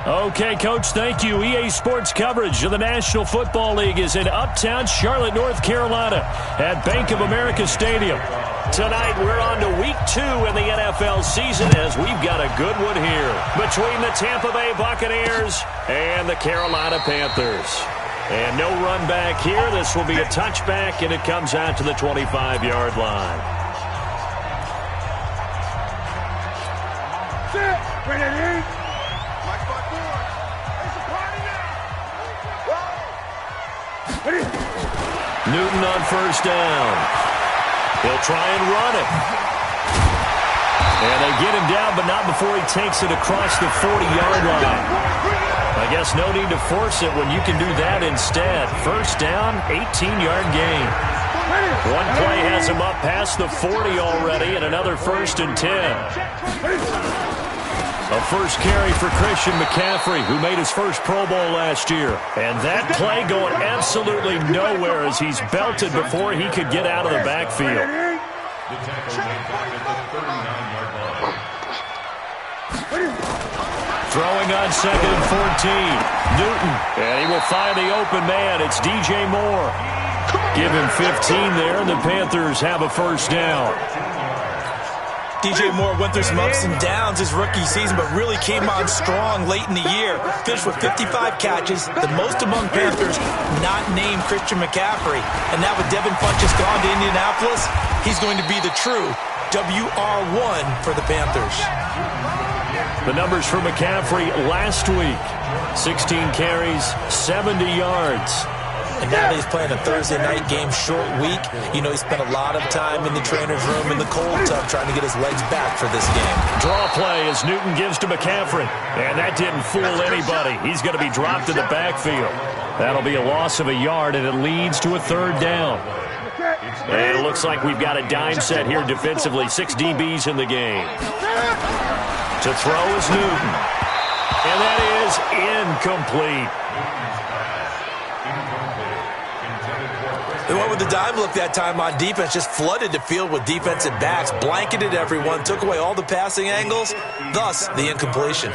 Okay, Coach, thank you. EA Sports coverage of the National Football League is in uptown Charlotte, North Carolina at Bank of America Stadium. Tonight, we're on to Week 2 in the NFL season as we've got a good one here between the Tampa Bay Buccaneers and the Carolina Panthers. And no run back here. This will be a touchback, and it comes out to the 25-yard line. Newton on first down. He'll try and run it. And they get him down, but not before he takes it across the 40-yard line. I guess no need to force it when you can do that instead. First down, 18-yard gain. One play has him up past the 40 already, and another 1st and 10. A first carry for Christian McCaffrey, who made his first Pro Bowl last year. And that play going absolutely nowhere as he's belted before he could get out of the backfield. Throwing on 2nd and 14. Newton, and he will find the open man. It's DJ Moore. Give him 15 there, and the Panthers have a first down. DJ Moore went through some ups and downs his rookie season, but really came on strong late in the year. Finished with 55 catches, the most among Panthers not named Christian McCaffrey. And now with Devin Funchess gone to Indianapolis, he's going to be the true WR1 for the Panthers. The numbers for McCaffrey last week. 16 carries, 70 yards. And now that he's playing a Thursday night game, short week, you know he spent a lot of time in the trainer's room in the cold tub trying to get his legs back for this game. Draw play as Newton gives to McCaffrey. And that didn't fool anybody. He's going to be dropped in the backfield. That'll be a loss of a yard, and it leads to a 3rd down. And it looks like we've got a dime set here defensively. 6 DBs in the game. To throw is Newton. And that is incomplete. They went with the dime look that time on defense, just flooded the field with defensive backs, blanketed everyone, took away all the passing angles, thus the incompletion.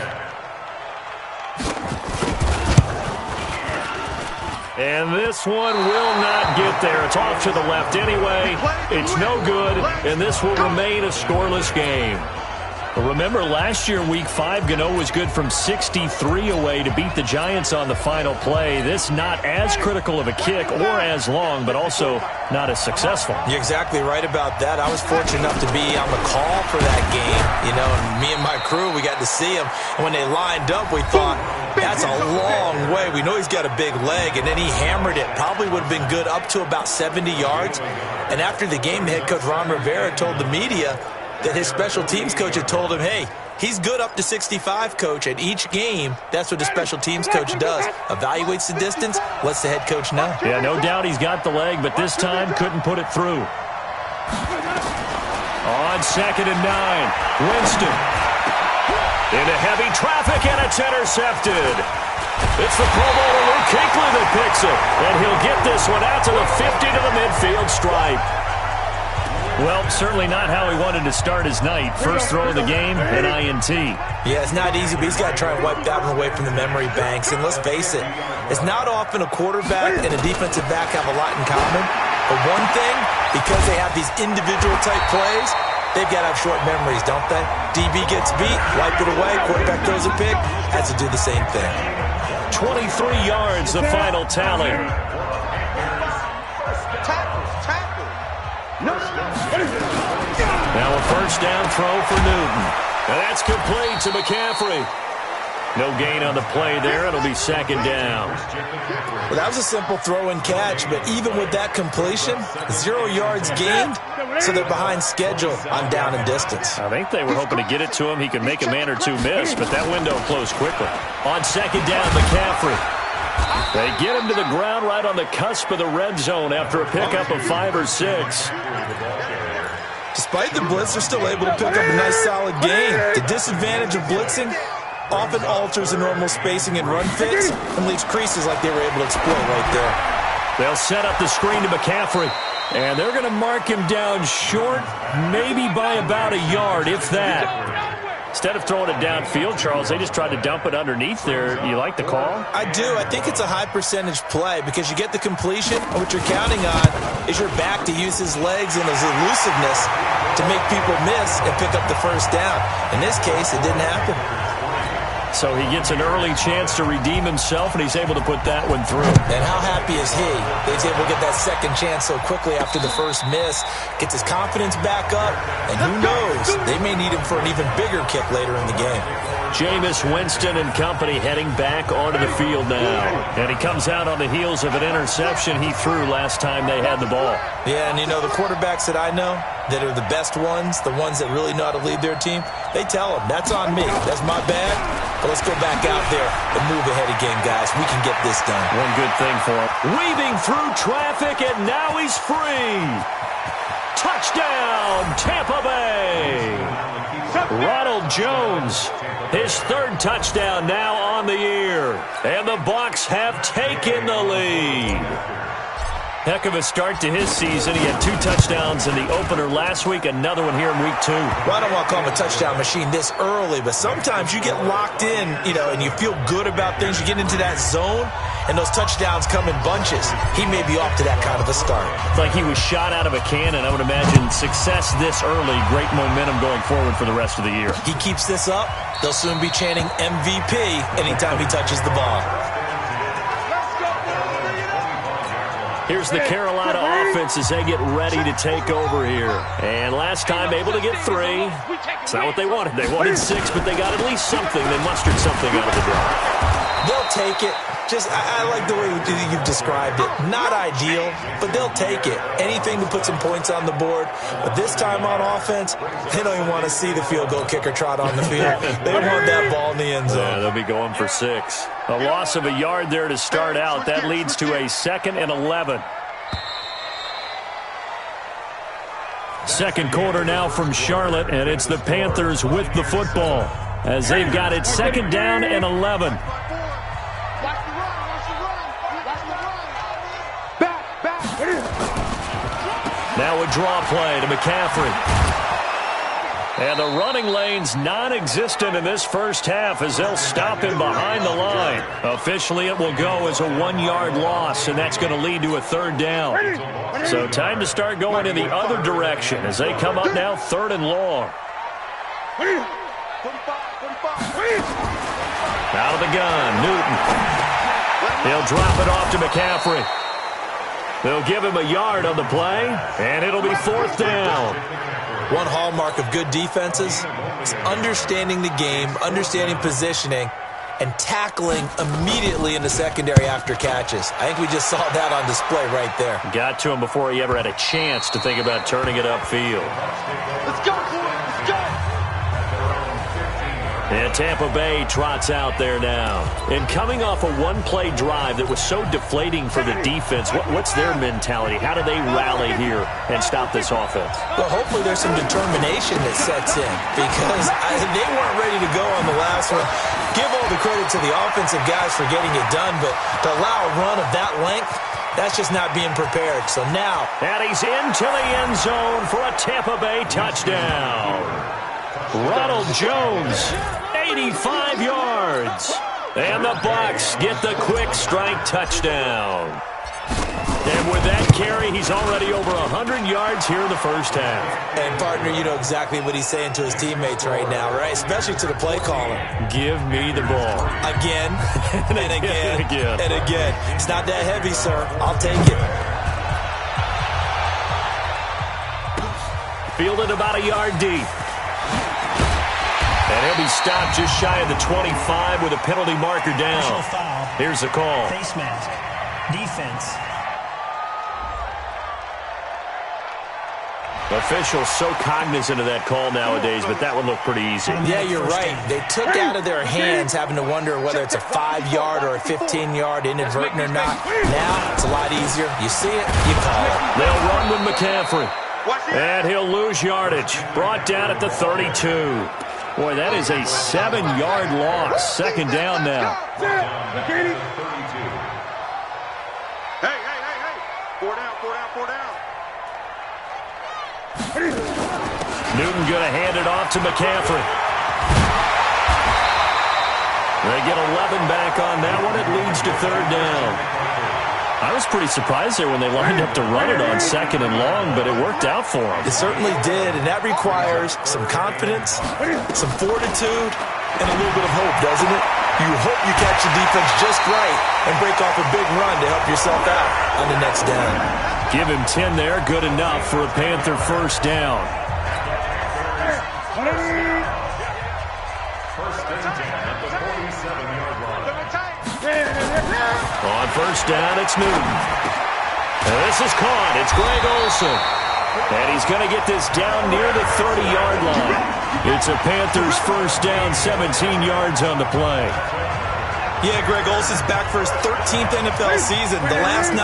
And this one will not get there. It's off to the left anyway. It's no good, and this will remain a scoreless game. Remember, last year, Week 5, Gano was good from 63 away to beat the Giants on the final play. This not as critical of a kick or as long, but also not as successful. You're exactly right about that. I was fortunate enough to be on the call for that game, you know, and me and my crew, we got to see him. And when they lined up, we thought, that's a long way. We know he's got a big leg, and then he hammered it. Probably would have been good up to about 70 yards. And after the game, the head coach, Ron Rivera, told the media that his special teams coach had told him, hey, he's good up to 65, coach. At each game, that's what the special teams coach does. Evaluates the distance, lets the head coach know. Yeah, no doubt he's got the leg, but this time couldn't put it through. On 2nd and 9, Winston. Into heavy traffic, and it's intercepted. It's the Pro Bowler Luke Kuechly that picks it, and he'll get this one out to the 50 to the midfield stripe. Well, certainly not how he wanted to start his night. First throw of the game, an INT. Yeah, it's not easy, but he's got to try and wipe that one away from the memory banks. And let's face it, it's not often a quarterback and a defensive back have a lot in common. But one thing, because they have these individual type plays, they've got to have short memories, don't they? DB gets beat, wipe it away, quarterback throws a pick, has to do the same thing. 23 yards, the final tally. Now a first down throw for Newton. And that's complete to McCaffrey. No gain on the play there. It'll be 2nd down. Well, that was a simple throw and catch, but even with that completion, 0 yards gained, so they're behind schedule on down and distance. I think they were hoping to get it to him. He could make a man or two miss, but that window closed quickly. On 2nd down, McCaffrey. They get him to the ground right on the cusp of the red zone after a pickup of 5 or 6. Despite the blitz, they're still able to pick up a nice solid gain. The disadvantage of blitzing often alters the normal spacing and run fits and leaves creases like they were able to exploit right there. They'll set up the screen to McCaffrey, and they're going to mark him down short, maybe by about a yard, if that. Instead of throwing it downfield, Charles, they just tried to dump it underneath there. You like the call? I do. I think it's a high percentage play because you get the completion, and what you're counting on is your back to use his legs and his elusiveness to make people miss and pick up the first down. In this case, it didn't happen. So he gets an early chance to redeem himself, and he's able to put that one through. And how happy is he? He's able to get that second chance so quickly after the first miss. Gets his confidence back up, and who knows? They may need him for an even bigger kick later in the game. Jameis Winston and company heading back onto the field now. And he comes out on the heels of an interception he threw last time they had the ball. Yeah, and you know, the quarterbacks that I know that are the best ones, the ones that really know how to lead their team, they tell them, that's on me. That's my bad. But let's go back out there and move ahead again, guys. We can get this done. One good thing for him. Weaving through traffic, and now he's free. Touchdown, Tampa Bay. Ronald Jones, his third touchdown now on the year. And the Bucs have taken the lead. Heck of a start to his season. He had 2 touchdowns in the opener last week, another one here in week 2. Well, I don't want to call him a touchdown machine this early, but sometimes you get locked in, and you feel good about things. You get into that zone, and those touchdowns come in bunches. He may be off to that kind of a start. It's like he was shot out of a cannon. I would imagine success this early, great momentum going forward for the rest of the year. He keeps this up, they'll soon be chanting MVP anytime he touches the ball. Here's the Carolina offense as they get ready to take over here. And last time able to get 3. It's not what they wanted. They wanted 6, but they got at least something. They mustered something out of the drive. They'll take it. I like the way you've described it. Not ideal, but they'll take it. Anything to put some points on the board. But this time on offense, they don't even want to see the field goal kicker trot on the field. They want that ball in the end zone. Yeah, they'll be going for 6. A loss of a yard there to start out. That leads to a 2nd and 11. Second quarter now from Charlotte, and it's the Panthers with the football as they've got it 2nd down and 11. Now a draw play to McCaffrey. And the running lane's non-existent in this first half as they'll stop him behind the line. Officially, it will go as a 1-yard loss, and that's going to lead to a 3rd down. So time to start going in the other direction as they come up now 3rd and long. Out of the gun, Newton. He'll drop it off to McCaffrey. They'll give him a yard on the play, and it'll be 4th down. One hallmark of good defenses is understanding the game, understanding positioning, and tackling immediately in the secondary after catches. I think we just saw that on display right there. Got to him before he ever had a chance to think about turning it upfield. Let's go, let's go. And Tampa Bay trots out there now. And coming off a 1-play drive that was so deflating for the defense, what's their mentality? How do they rally here and stop this offense? Well, hopefully there's some determination that sets in because they weren't ready to go on the last one. Give all the credit to the offensive guys for getting it done, but to allow a run of that length, that's just not being prepared. So now. And he's into the end zone for a Tampa Bay touchdown. Ronald Jones, 85 yards. And the Bucs get the quick strike touchdown. And with that carry, he's already over 100 yards here in the first half. And, partner, you know exactly what he's saying to his teammates right now, right? Especially to the play caller. Give me the ball. Again, and again, and again. It's not that heavy, sir. I'll take it. Fielded about a yard deep. And he'll be stopped just shy of the 25 with a penalty marker down. Here's the call. Face mask. Defense. Officials so cognizant of that call nowadays, but that would look pretty easy. Yeah, you're right. They took out of their hands having to wonder whether it's a 5-yard or a 15-yard inadvertent or not. Now it's a lot easier. You see it, you call it. They'll run with McCaffrey. And he'll lose yardage. Brought down at the 32. Boy, that is a 7-yard loss. Second down now. Hey. 4 down. Newton going to hand it off to McCaffrey. They get 11 back on that one. It leads to third down. I was pretty surprised there when they lined up to run it on second and long, but it worked out for them. It certainly did, and that requires some confidence, some fortitude, and a little bit of hope, doesn't it? You hope you catch the defense just right and break off a big run to help yourself out on the next down. Give him 10 there, good enough for a Panther first down. On first down, it's Newton. And this is caught. It's Greg Olsen. And he's going to get this down near the 30-yard line. It's a Panthers first down, 17 yards on the play. Yeah, Greg Olsen's back for his 13th NFL season. The last 9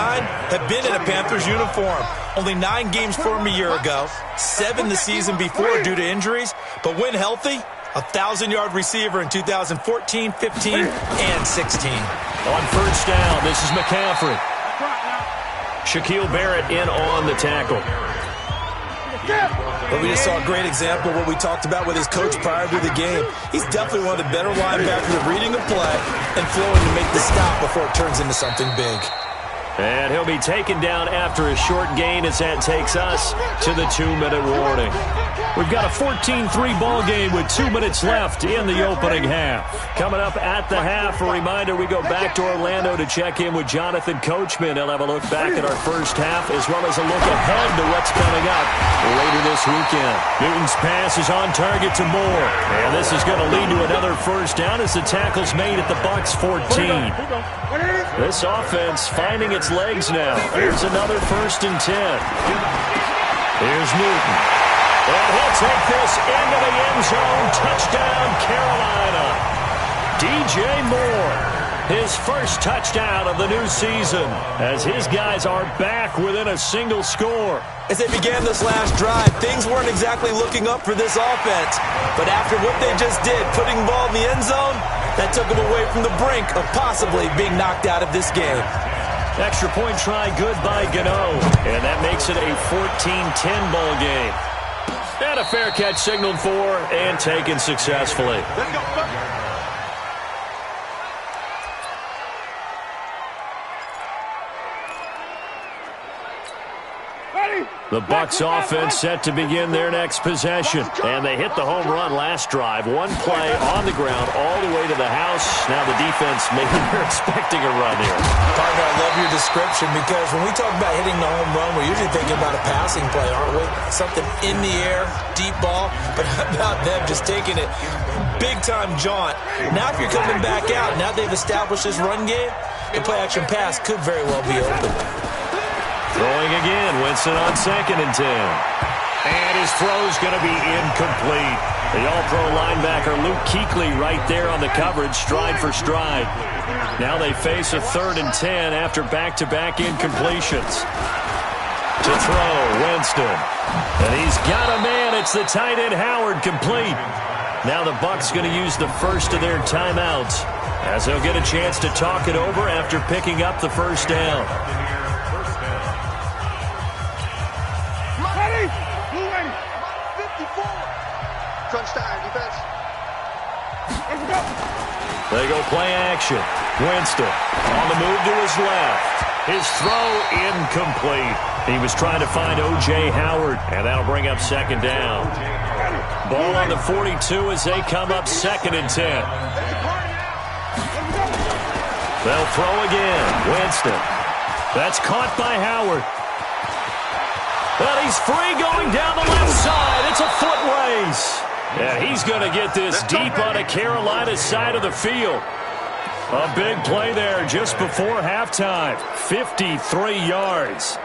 have been in a Panthers uniform. Only 9 games for him a year ago, 7 the season before due to injuries. But when healthy, a 1,000-yard receiver in 2014, 15, and 16. On first down, this is McCaffrey. Shaquille Barrett in on the tackle. But we just saw a great example of what we talked about with his coach prior to the game. He's definitely one of the better linebackers at reading a play and flowing to make the stop before it turns into something big. And he'll be taken down after a short gain as that takes us to the 2-minute warning. We've got a 14-3 ball game with 2 minutes left in the opening half. Coming up at the half, a reminder, we go back to Orlando to check in with Jonathan Coachman. He'll have a look back at our first half as well as a look ahead to what's coming up later this weekend. Newton's pass is on target to Moore. And this is going to lead to another first down as the tackle's made at the Bucs 14. This offense finding its legs now. Here's another 1st and 10. Here's Newton. And he'll take this into the end zone. Touchdown, Carolina. DJ Moore, his first touchdown of the new season, as his guys are back within a single score. As they began this last drive, things weren't exactly looking up for this offense. But after what they just did, putting the ball in the end zone, that took them away from the brink of possibly being knocked out of this game. Extra point try good by Gano. And that makes it a 14-10 ball game. And a fair catch signaled for and taken successfully. Let's go. The Bucs offense set to begin their next possession. And they hit the home run last drive. One play on the ground all the way to the house. Now the defense, maybe they're expecting a run here. Partner, I love your description because when we talk about hitting the home run, we're usually thinking about a passing play, aren't we? Something in the air, deep ball. But how about them just taking it big-time jaunt? Now if you're coming back out, now they've established this run game, the play-action pass could very well be open. Throwing again, Winston on 2nd and 10. And his throw's going to be incomplete. The all-pro linebacker Luke Kuechly right there on the coverage, stride for stride. Now they face a 3rd and 10 after back-to-back incompletions. To throw, Winston. And he's got a man. It's the tight end Howard, complete. Now the Bucs going to use the first of their timeouts as they'll get a chance to talk it over after picking up the first down. Crunch time, defense. They go play action. Winston on the move to his left. His throw incomplete. He was trying to find O.J. Howard, and that'll bring up 2nd down. Ball on the 42 as they come up 2nd and 10. They'll throw again. Winston. That's caught by Howard. But he's free going down the left side. It's a foot race. Yeah, he's going to get this deep on the Carolina side of the field. A big play there just before halftime. 53 yards.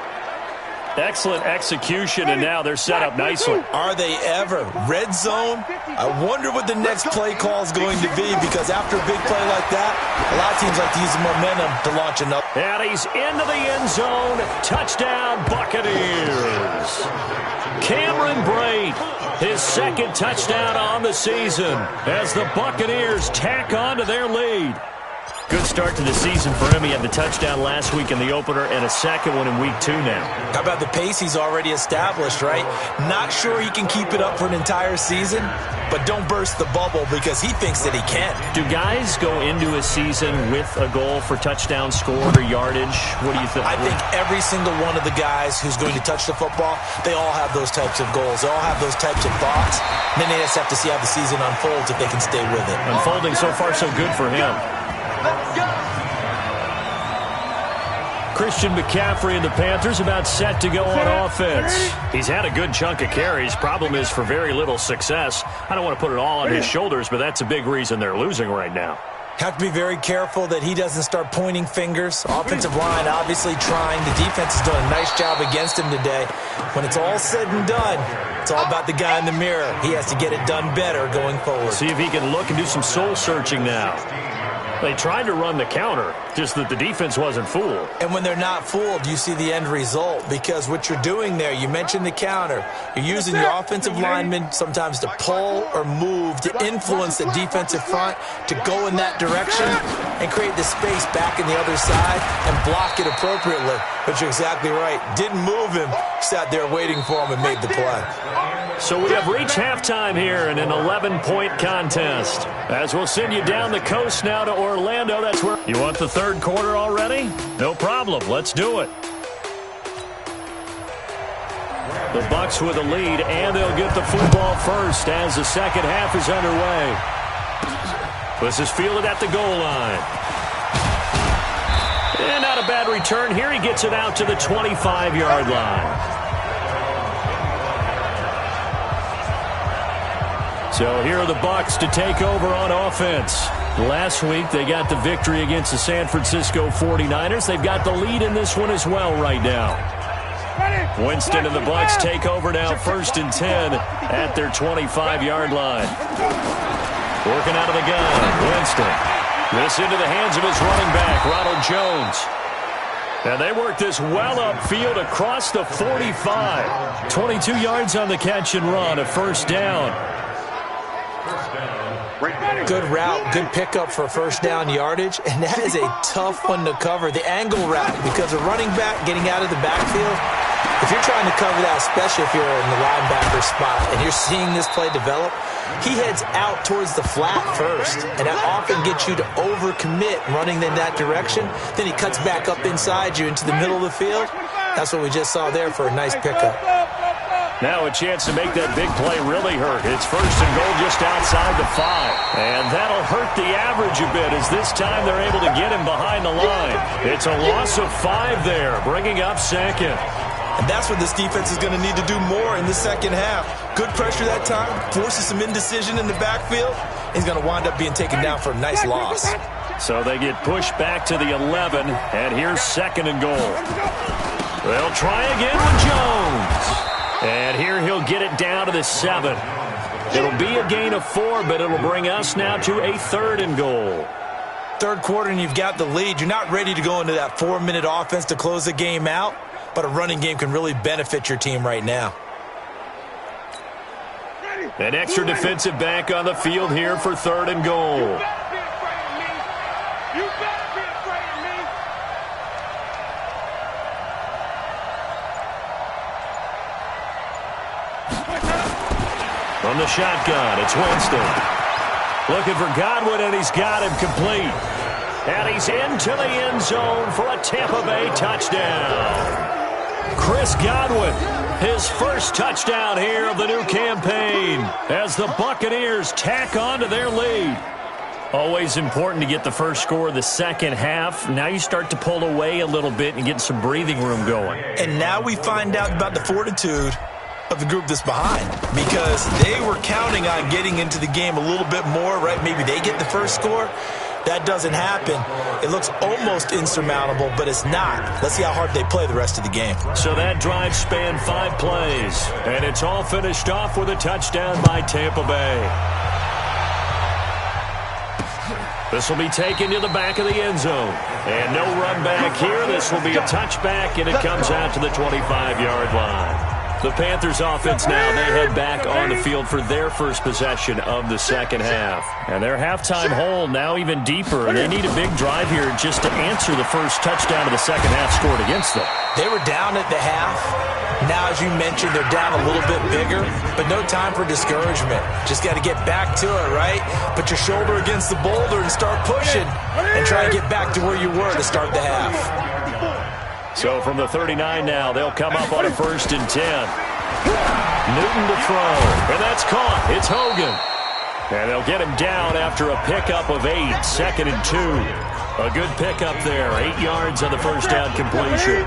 Excellent execution, and now they're set up nicely. Are they ever? Red zone? I wonder what the next play call is going to be, because after a big play like that, a lot of teams like to use the momentum to launch another. And he's into the end zone. Touchdown, Buccaneers. Cameron Brate, his 2nd touchdown on the season as the Buccaneers tack on to their lead. Good start to the season for him. He had the touchdown last week in the opener and a second one in week 2 now. How about the pace he's already established, right? Not sure he can keep it up for an entire season, but don't burst the bubble because he thinks that he can. Do guys go into a season with a goal for touchdown scored or yardage? What do you think? I think every single one of the guys who's going to touch the football, they all have those types of goals. They all have those types of thoughts. And then they just have to see how the season unfolds if they can stay with it. Unfolding so far so good for him. Christian McCaffrey and the Panthers about set to go on offense. He's had a good chunk of carries. Problem is for very little success. I don't want to put it all on his shoulders, but that's a big reason they're losing right now. Have to be very careful that he doesn't start pointing fingers. Offensive line obviously trying. The defense has done a nice job against him today. When it's all said and done, it's all about the guy in the mirror. He has to get it done better going forward. See if he can look and do some soul searching now. They tried to run the counter, just that the defense wasn't fooled. And when they're not fooled, you see the end result. Because what you're doing there, you mentioned the counter. You're using your offensive linemen sometimes to pull or move, to influence the defensive front, to go in that direction and create the space back in the other side and block it appropriately. But you're exactly right. Didn't move him. Sat there waiting for him and made the play. So we have reached halftime here in an 11-point contest. As we'll send you down the coast now to Orlando. That's where you want the third quarter already? No problem. Let's do it. The Bucs with a lead, and they'll get the football first as the second half is underway. This is fielded at the goal line. And not a bad return here. He gets it out to the 25-yard line. So here are the Bucs to take over on offense. Last week they got the victory against the San Francisco 49ers. They've got the lead in this one as well right now. Winston and the Bucs take over now, 1st and 10 at their 25-yard line. Working out of the gun, Winston. This into the hands of his running back, Ronald Jones. And they work this well upfield across the 45. 22 yards on the catch and run, a 1st down. Good route, good pickup for first down yardage, and that is a tough one to cover. The angle route, because a running back getting out of the backfield, if you're trying to cover that, especially if you're in the linebacker spot and you're seeing this play develop, he heads out towards the flat first, and that often gets you to overcommit running in that direction. Then he cuts back up inside you into the middle of the field. That's what we just saw there for a nice pickup. Now a chance to make that big play really hurt. It's 1st and goal just outside the 5. And that'll hurt the average a bit as this time they're able to get him behind the line. It's a loss of 5 there, bringing up 2nd. And that's what this defense is going to need to do more in the second half. Good pressure that time, forces some indecision in the backfield. He's going to wind up being taken down for a nice loss. So they get pushed back to the 11, and here's 2nd and goal. They'll try again with Jones. And here he'll get it down to the 7. It'll be a gain of 4, but it'll bring us now to a 3rd and goal. Third quarter and you've got the lead. You're not ready to go into that 4-minute offense to close the game out, but a running game can really benefit your team right now. An extra defensive back on the field here for 3rd and goal. From the shotgun, it's Winston. Looking for Godwin, and he's got him complete. And he's into the end zone for a Tampa Bay touchdown. Chris Godwin, his first touchdown here of the new campaign as the Buccaneers tack on to their lead. Always important to get the first score of the second half. Now you start to pull away a little bit and get some breathing room going. And now we find out about the fortitude of the group that's behind, because they were counting on getting into the game a little bit more, right? Maybe they get the first score. That doesn't happen. It looks almost insurmountable, but it's not. Let's see how hard they play the rest of the game. So that drive spanned 5 plays, and it's all finished off with a touchdown by Tampa Bay. This will be taken to the back of the end zone. And no run back here. This will be a touchback, and it comes out to the 25-yard line. The Panthers offense now, they head back on the field for their first possession of the second half. And their halftime hole now even deeper. They need a big drive here just to answer the first touchdown of the second half scored against them. They were down at the half. Now, as you mentioned, they're down a little bit bigger, but no time for discouragement. Just got to get back to it, right? Put your shoulder against the boulder and start pushing and try and get back to where you were to start the half. So from the 39 now, they'll come up on a 1st and 10. Newton to throw, and that's caught. It's Hogan. And they'll get him down after a pickup of 8, 2nd and 2. A good pickup there, 8 yards on the first down completion.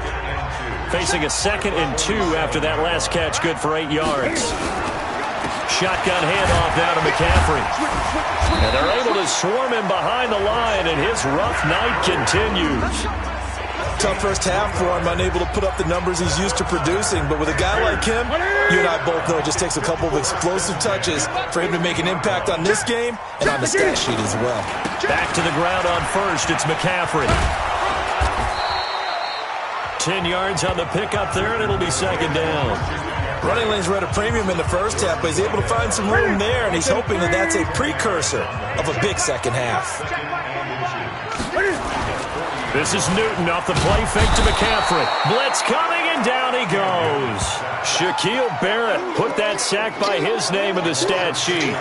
Facing a 2nd and 2 after that last catch, good for 8 yards. Shotgun handoff now to McCaffrey. And they're able to swarm him behind the line, and his rough night continues. Tough first half for him, unable to put up the numbers he's used to producing. But with a guy like him, you and I both know it just takes a couple of explosive touches for him to make an impact on this game and on the stat sheet as well. Back to the ground on 1st, it's McCaffrey. 10 yards on the pickup there, and it'll be 2nd down. Running lanes were at a premium in the first half, but he's able to find some room there, and he's hoping that that's a precursor of a big second half. This is Newton off the play fake to McCaffrey. Blitz coming, and down he goes. Shaquille Barrett put that sack by his name in the stat sheet.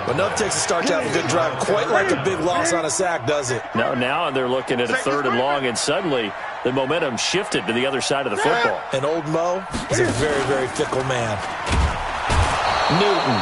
But enough takes a start to have a good drive. Quite like a big loss on a sack, does it? No, now they're looking at a 3rd and long, and suddenly the momentum shifted to the other side of the football. And old Mo is a very, very fickle man. Newton.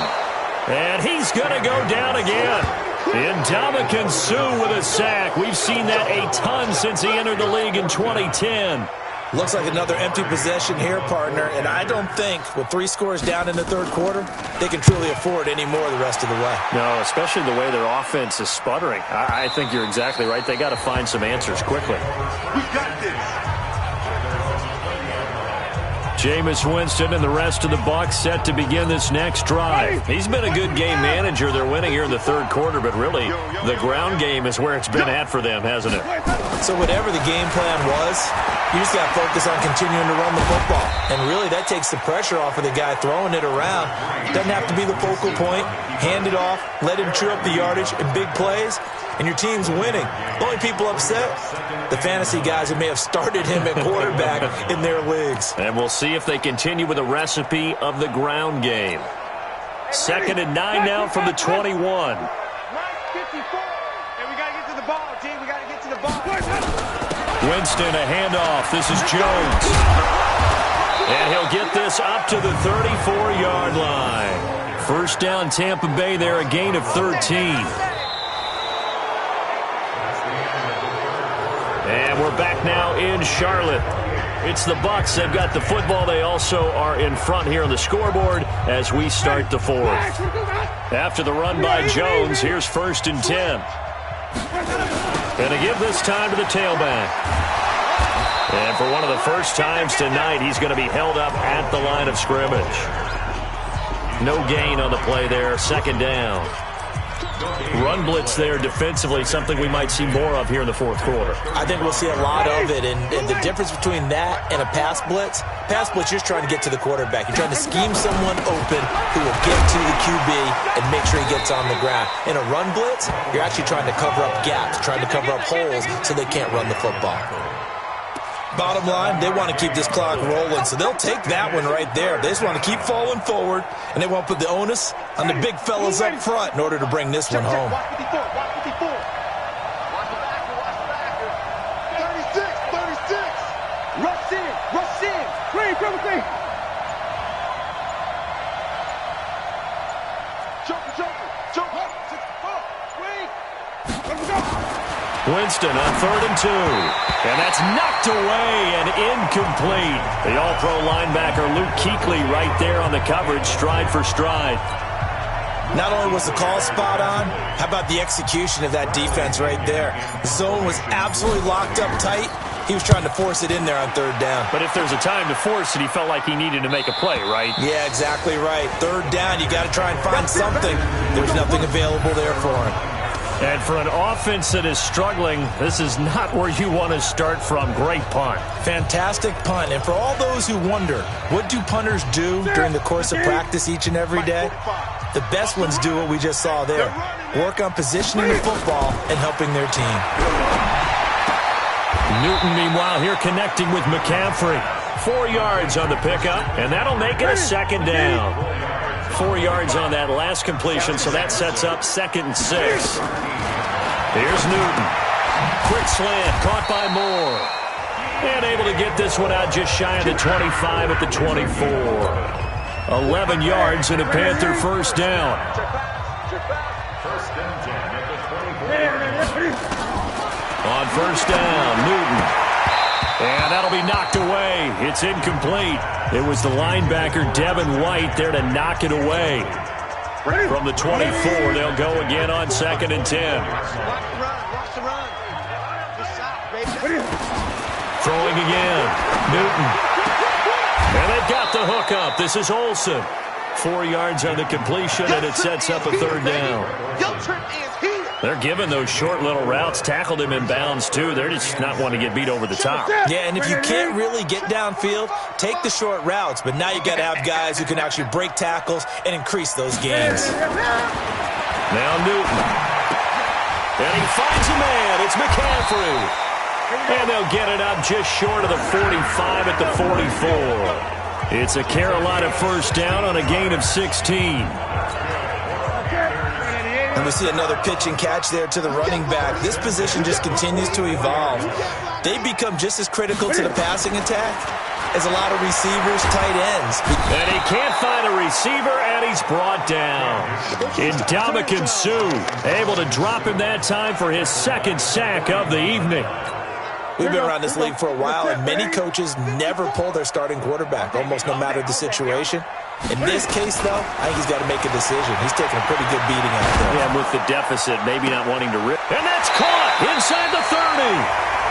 And he's going to go down again. Ndamukong Suh with a sack. We've seen that a ton since he entered the league in 2010. Looks like another empty possession here, partner, and I don't think with 3 scores down in the 3rd quarter, they can truly afford any more the rest of the way. No, especially the way their offense is sputtering. I think you're exactly right. They got to find some answers quickly. We got this. Jameis Winston and the rest of the Bucs set to begin this next drive. He's been a good game manager. They're winning here in the 3rd quarter, but really the ground game is where it's been at for them, hasn't it? So whatever the game plan was, you just got to focus on continuing to run the football. And really that takes the pressure off of the guy throwing it around. Doesn't have to be the focal point. Hand it off, let him chew up the yardage in big plays, and your team's winning. The only people upset, the fantasy guys who may have started him at quarterback in their leagues. And we'll see if they continue with a recipe of the ground game. 2nd and 9 now from the 21. 9:54, and we got to get to the ball, team. We got to get to the ball. Winston, a handoff. This is Jones. And he'll get this up to the 34-yard line. First down, Tampa Bay there, a gain of 13. And we're back now in Charlotte. It's the Bucs. They've got the football. They also are in front here on the scoreboard as we start the 4th. After the run by Jones, here's 1st and 10. And to give this time to the tailback. And for one of the first times tonight, he's going to be held up at the line of scrimmage. No gain on the play there, 2nd down. Run blitz there defensively, something we might see more of here in the 4th quarter. I think we'll see a lot of it, and the difference between that and a pass blitz, you're just trying to get to the quarterback. You're trying to scheme someone open who will get to the QB and make sure he gets on the ground. In a run blitz, you're actually trying to cover up gaps, trying to cover up holes so they can't run the football. Bottom line, they want to keep this clock rolling, so they'll take that one right there. They just want to keep falling forward, and they won't put the onus on the big fellas up front in order to bring this one home. Watch 54, watch 54. Watch the back, 36. Rush in. Green, triple thing. Jump. 64. Green. Let's go. Winston on 3rd and 2. And that's knocked away and incomplete. The all-pro linebacker Luke Kuechly right there on the coverage, stride for stride. Not only was the call spot on, how about the execution of that defense right there? The zone was absolutely locked up tight. He was trying to force it in there on 3rd down. But if there's a time to force it, he felt like he needed to make a play, right? Yeah, exactly right. 3rd down, you got to try and find something. There's nothing available there for him. And for an offense that is struggling, this is not where you want to start from. Great punt. Fantastic punt. And for all those who wonder, what do punters do during the course of practice each and every day? The best ones do what we just saw there. Work on positioning the football and helping their team. Newton, meanwhile, here connecting with McCaffrey. 4 yards on the pickup, and that'll make it a second down. 4 yards on that last completion, so that sets up 2nd and 6. Here's Newton. Quick slant, caught by Moore. And able to get this one out just shy of the 25 at the 24. 11 yards and a Panther first down. On first down, Newton. And that'll be knocked away. It's incomplete. It was the linebacker, Devin White, there to knock it away. From the 24, they'll go again on 2nd and 10. Throwing again. Newton. And they've got the hook up. This is Olsen. 4 yards on the completion, and it sets up a 3rd down. They're giving those short little routes. Tackled him in bounds, too. They're just not wanting to get beat over the top. Yeah, and if you can't really get downfield, take the short routes. But now you got to have guys who can actually break tackles and increase those gains. Now Newton. And he finds a man. It's McCaffrey. And they'll get it up just short of the 45 at the 44. It's a Carolina first down on a gain of 16. And we see another pitch and catch there to the running back. This position just continues to evolve. They become just as critical to the passing attack as a lot of receivers, tight ends. And he can't find a receiver, and he's brought down. Ndamukong Suh able to drop him that time for his 2nd sack of the evening. We've been around this league for a while, and many coaches never pull their starting quarterback, almost no matter the situation. In this case, though, I think he's got to make a decision. He's taking a pretty good beating out there. Yeah, with the deficit, maybe not wanting to rip. And that's caught inside the 30.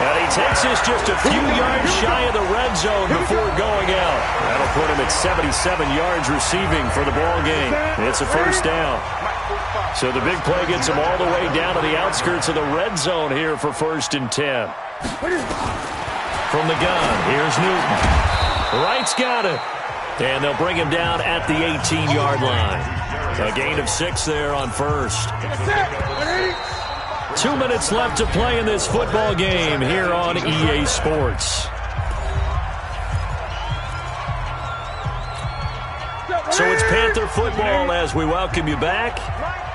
And he takes this just a few yards shy of the red zone before going out. That'll put him at 77 yards receiving for the ball game. It's a first down. So the big play gets him all the way down to the outskirts of the red zone here for 1st and 10. From the gun, here's Newton. Wright's got it. And they'll bring him down at the 18-yard line. A gain of 6 there on first. 2 minutes left to play in this football game here on EA Sports. So it's Panther football as we welcome you back.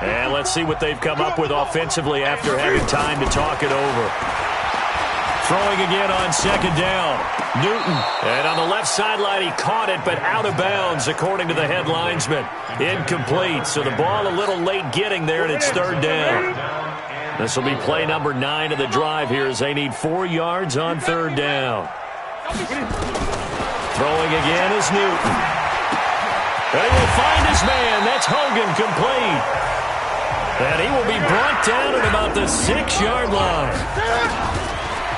And let's see what they've come up with offensively after having time to talk it over. Throwing again on 2nd down. Newton. And on the left sideline, he caught it, but out of bounds, according to the head linesman. Incomplete. So the ball a little late getting there, and it's 3rd down. This will be play number 9 of the drive here as they need 4 yards on 3rd down. Throwing again is Newton. And he will find his man. That's Hogan, complete. And he will be brought down at about the 6-yard line.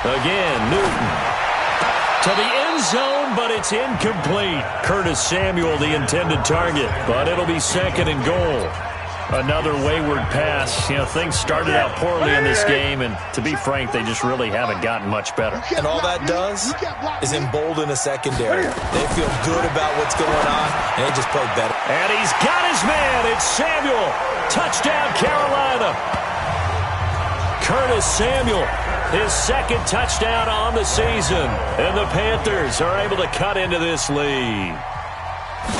Again, Newton to the end zone, but it's incomplete. Curtis Samuel, the intended target, but it'll be 2nd and goal. Another wayward pass. You know, things started out poorly in this game, and to be frank, they just really haven't gotten much better. And all that does is embolden a secondary. They feel good about what's going on, and they just played better. And he's got his man. It's Samuel. Touchdown, Carolina. Curtis Samuel, his 2nd touchdown on the season. And the Panthers are able to cut into this lead.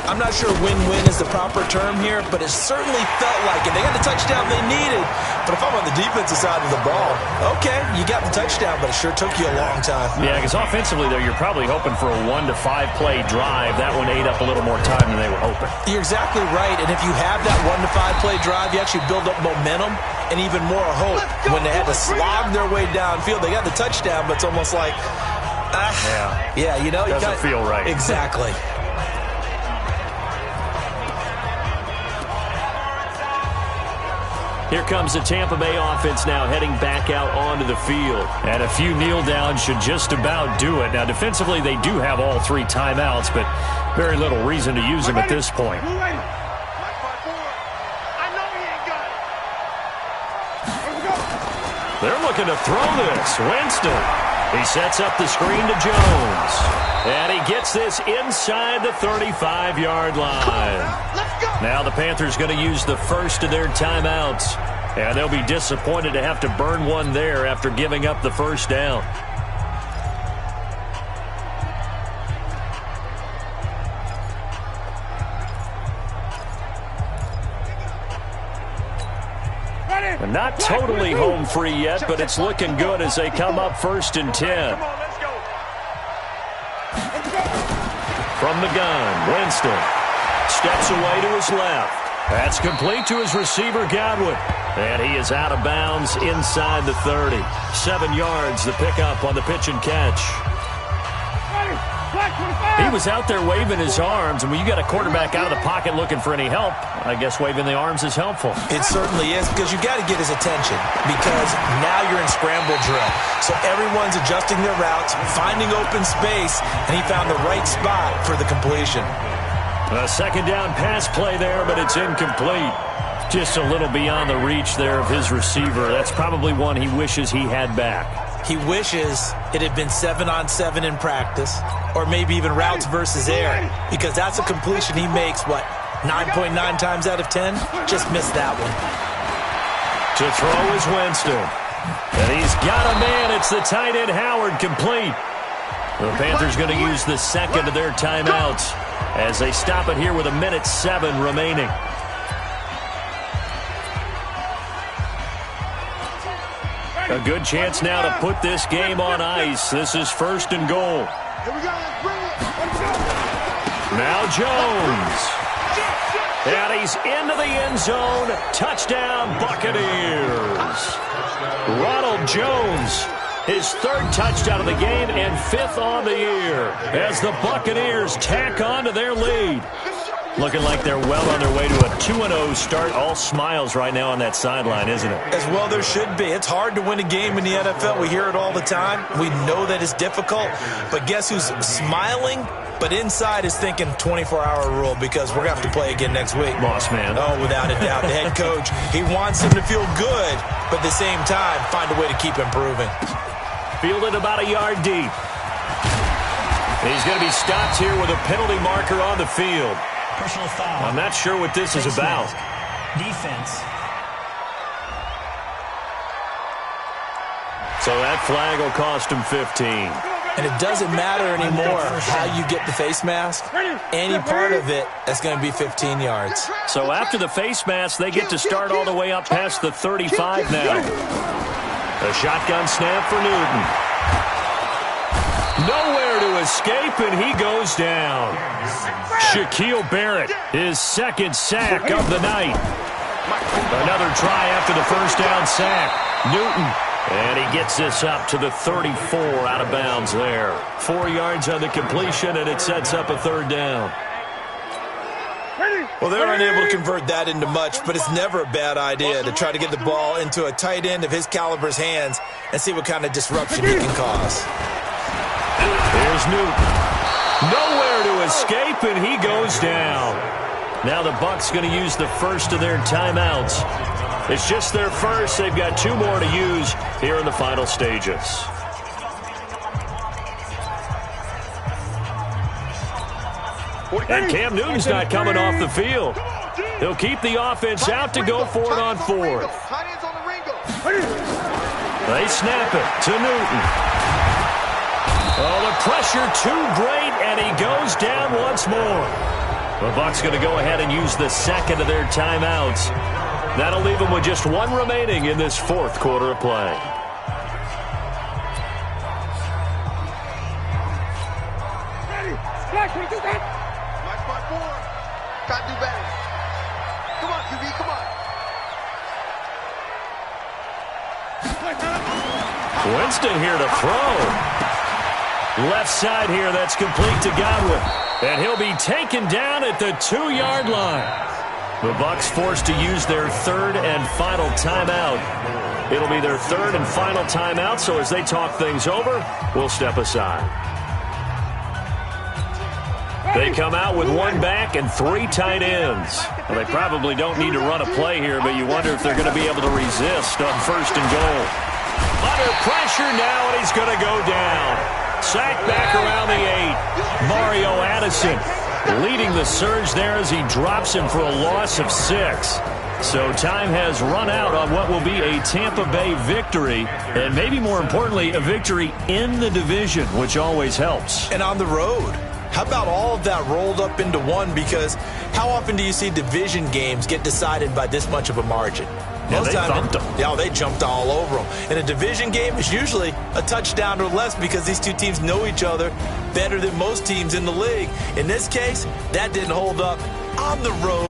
I'm not sure win-win is the proper term here, but it certainly felt like it. They got the touchdown they needed. But if I'm on the defensive side of the ball, okay, you got the touchdown, but it sure took you a long time. Yeah, because offensively, though, you're probably hoping for a 1 to 5 play drive. That one ate up a little more time than they were hoping. You're exactly right, and if you have that 1 to 5 play drive, you actually build up momentum and even more hope. When they had to slog their way downfield, they got the touchdown, but it's almost like, yeah, you know, doesn't feel right. Exactly. Here comes the Tampa Bay offense now heading back out onto the field. And a few kneel downs should just about do it. Now, defensively, they do have all 3 timeouts, but very little reason to use them at this point. They're looking to throw this. Winston. He sets up the screen to Jones. And he gets this inside the 35-yard line. Now the Panthers going to use the first of their timeouts. And they'll be disappointed to have to burn one there after giving up the first down. And not totally home free yet, but it's looking good as they come up 1st and 10. From the gun, Winston steps away to his left. That's complete to his receiver, Godwin. And he is out of bounds inside the 30. 7 yards, the pickup on the pitch and catch. He was out there waving his arms, and when you got a quarterback out of the pocket looking for any help, I guess waving the arms is helpful. It certainly is, because you got to get his attention, because now you're in scramble drill. So everyone's adjusting their routes, finding open space, and he found the right spot for the completion. A second down pass play there, but it's incomplete. Just a little beyond the reach there of his receiver. That's probably one he wishes he had back. He wishes it had been 7-on-7 in practice, or maybe even routes versus air, because that's a completion he makes, 9.9 times out of 10? Just missed that one. To throw is Winston. And he's got a man. It's the tight end, Howard, complete. The Panthers going to use the second of their timeouts as they stop it here with 1:07 remaining. A good chance now to put this game on ice. This is 1st and goal. Now Jones. And he's into the end zone. Touchdown, Buccaneers. Ronald Jones, his 3rd touchdown of the game and 5th on the year as the Buccaneers tack on to their lead. Looking like they're well on their way to a 2-0 start. All smiles right now on that sideline, isn't it? As well there should be. It's hard to win a game in the NFL. We hear it all the time. We know that it's difficult. But guess who's smiling? But inside is thinking 24-hour rule, because we're going to have to play again next week. Boss man. Oh, without a doubt. The head coach, he wants him to feel good, but at the same time, find a way to keep improving. Fielded about a yard deep. He's going to be stopped here with a penalty marker on the field. Personal foul. I'm not sure what this is about. Defense. So that flag will cost him 15. And it doesn't matter anymore how you get the face mask. Any part of it, that's going to be 15 yards. So after the face mask, they get to start all the way up past the 35 now. A shotgun snap for Newton. Nowhere to escape, and he goes down. Shaquille Barrett, his 2nd sack of the night. Another try after the first down sack. Newton, and he gets this up to the 34 out of bounds there. 4 yards on the completion, and it sets up a 3rd down. Well, they're unable to convert that into much, but it's never a bad idea to try to get the ball into a tight end of his caliber's hands and see what kind of disruption he can cause. Here's Newton. Nowhere to escape, and he goes down. Now the Bucs going to use the first of their timeouts. It's just their first. They've got 2 more to use here in the final stages. And Cam Newton's not coming off the field. He'll keep the offense out to go for it on 4th. They snap it to Newton. Oh, the pressure too great, and he goes down once more. The Bucs going to go ahead and use the second of their timeouts. That'll leave them with just 1 remaining in this 4th quarter of play. Got to do better. Come on, QB, come on. Winston here to throw. Left side here, that's complete to Godwin. And he'll be taken down at the 2-yard line. The Bucs forced to use their 3rd and final timeout. It'll be their 3rd and final timeout, so as they talk things over, we'll step aside. They come out with 1 back and 3 tight ends. Well, they probably don't need to run a play here, but you wonder if they're going to be able to resist on 1st and goal. Under pressure now, and he's going to go down. Sacked back around the 8. Mario Addison leading the surge there as he drops him for a loss of 6. So time has run out on what will be a Tampa Bay victory, and maybe more importantly, a victory in the division, which always helps. And on the road. How about all of that rolled up into one? Because how often do you see division games get decided by this much of a margin? Yeah, they thumped them. Yeah, they jumped all over them. And a division game is usually a touchdown or less because these two teams know each other better than most teams in the league. In this case, that didn't hold up on the road.